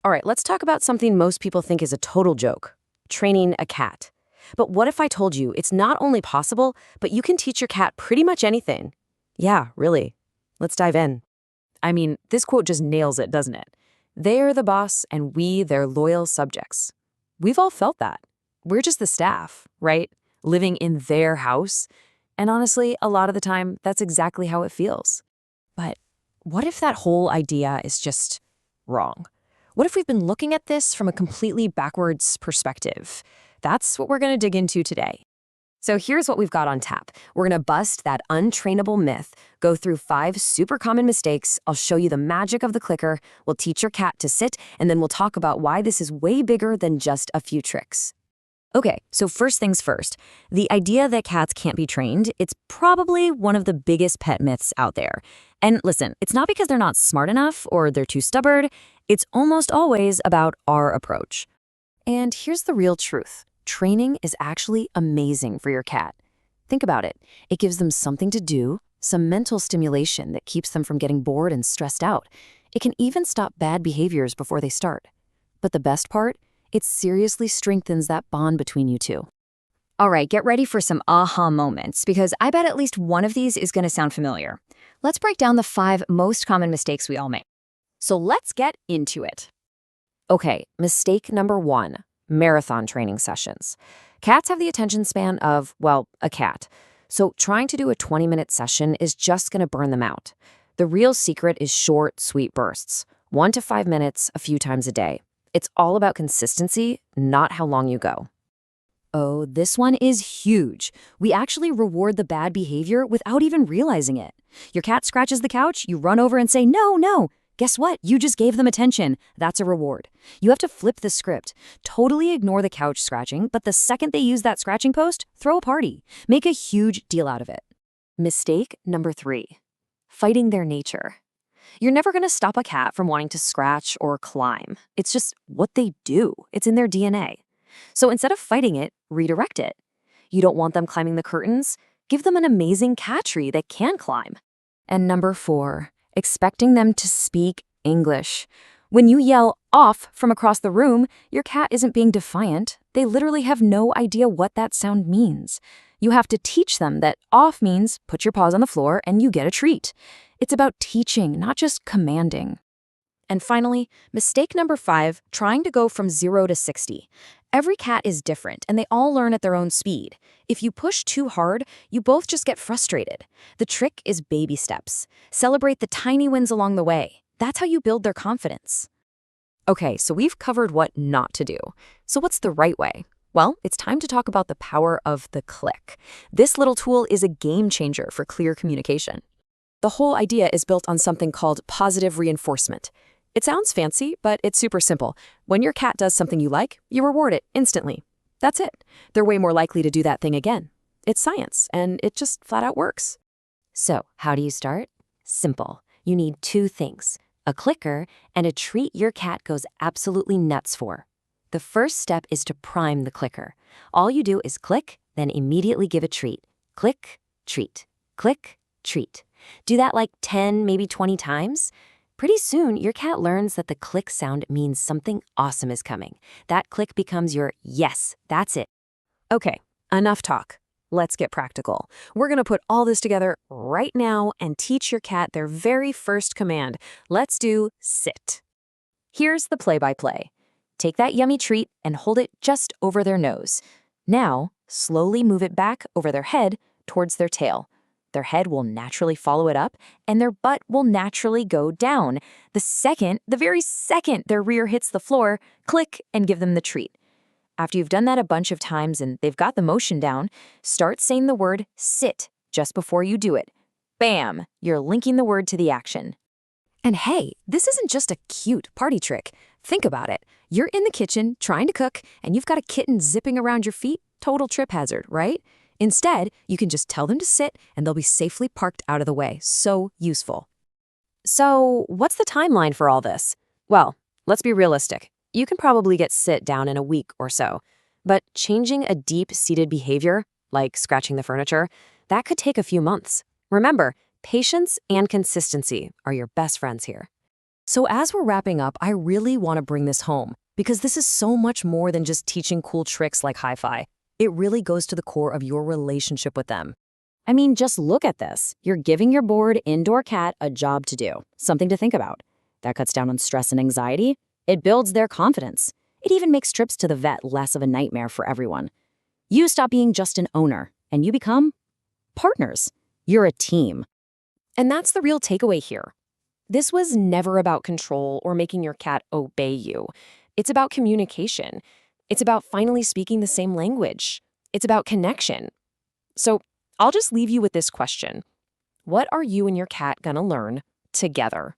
All right, let's talk about something most people think is a total joke: training a cat. But what if I told you it's not only possible, but you can teach your cat pretty much anything? Yeah, really. Let's dive in. I mean, this quote just nails it, doesn't it? They're the boss and we their loyal subjects. We've all felt that. We're just the staff, right? Living in their house. And honestly, a lot of the time, that's exactly how it feels. But what if that whole idea is just wrong? What if we've been looking at this from a completely backwards perspective? That's what we're going to dig into today. So here's what we've got on tap. We're going to bust that untrainable myth, go through 5 super common mistakes. I'll show you the magic of the clicker. We'll teach your cat to sit, and then we'll talk about why this is way bigger than just a few tricks. Okay, so first things first, the idea that cats can't be trained, it's probably one of the biggest pet myths out there. And listen, it's not because they're not smart enough or they're too stubborn. It's almost always about our approach. And here's the real truth. Training is actually amazing for your cat. Think about it. It gives them something to do, some mental stimulation that keeps them from getting bored and stressed out. It can even stop bad behaviors before they start. But the best part? It seriously strengthens that bond between you two. All right, get ready for some aha moments, because I bet at least one of these is going to sound familiar. Let's break down the 5 most common mistakes we all make. So let's get into it. Okay, mistake number 1. Marathon training sessions. Cats have the attention span of, well, a cat. So trying to do a 20-minute session is just going to burn them out. The real secret is short, sweet bursts. 1 to 5 minutes, a few times a day. It's all about consistency, not how long you go. Oh, this one is huge. We actually reward the bad behavior without even realizing it. Your cat scratches the couch, you run over and say, "No, no." Guess what? You just gave them attention. That's a reward. You have to flip the script. Totally ignore the couch scratching, but the second they use that scratching post, throw a party. Make a huge deal out of it. Mistake number 3. Fighting their nature. You're never going to stop a cat from wanting to scratch or climb. It's just what they do. It's in their DNA. So instead of fighting it, redirect it. You don't want them climbing the curtains? Give them an amazing cat tree that can climb. And number 4. Expecting them to speak English. When you yell "off" from across the room, your cat isn't being defiant. They literally have no idea what that sound means. You have to teach them that "off" means put your paws on the floor and you get a treat. It's about teaching, not just commanding. And finally, mistake number 5, trying to go from 0 to 60. Every cat is different, and they all learn at their own speed. If you push too hard, you both just get frustrated. The trick is baby steps. Celebrate the tiny wins along the way. That's how you build their confidence. Okay, so we've covered what not to do. So what's the right way? Well, it's time to talk about the power of the click. This little tool is a game changer for clear communication. The whole idea is built on something called positive reinforcement. It sounds fancy, but it's super simple. When your cat does something you like, you reward it instantly. That's it. They're way more likely to do that thing again. It's science, and it just flat out works. So, how do you start? Simple. You need 2 things: a clicker and a treat your cat goes absolutely nuts for. The first step is to prime the clicker. All you do is click, then immediately give a treat. Click, treat. Click, treat. Do that like 10, maybe 20 times. Pretty soon, your cat learns that the click sound means something awesome is coming. That click becomes your yes, that's it. Okay, enough talk. Let's get practical. We're going to put all this together right now and teach your cat their very first command. Let's do sit. Here's the play-by-play. Take that yummy treat and hold it just over their nose. Now, slowly move it back over their head towards their tail. Their head will naturally follow it up, and their butt will naturally go down. The very second their rear hits the floor, click and give them the treat. After you've done that a bunch of times and they've got the motion down, start saying the word sit just before you do it. Bam! You're linking the word to the action. And hey, this isn't just a cute party trick. Think about it. You're in the kitchen trying to cook, and you've got a kitten zipping around your feet. Total trip hazard, right? Instead, you can just tell them to sit and they'll be safely parked out of the way. So useful. So, what's the timeline for all this? Well, let's be realistic. You can probably get sit down in a week or so. But changing a deep-seated behavior, like scratching the furniture, that could take a few months. Remember, patience and consistency are your best friends here. So as we're wrapping up, I really want to bring this home because this is so much more than just teaching cool tricks like hi-fi. It really goes to the core of your relationship with them. I mean, just look at this. You're giving your bored indoor cat a job to do, something to think about. That cuts down on stress and anxiety. It builds their confidence. It even makes trips to the vet less of a nightmare for everyone. You stop being just an owner, and you become partners. You're a team. And that's the real takeaway here. This was never about control or making your cat obey you. It's about communication. It's about finally speaking the same language. It's about connection. So I'll just leave you with this question. What are you and your cat gonna learn together?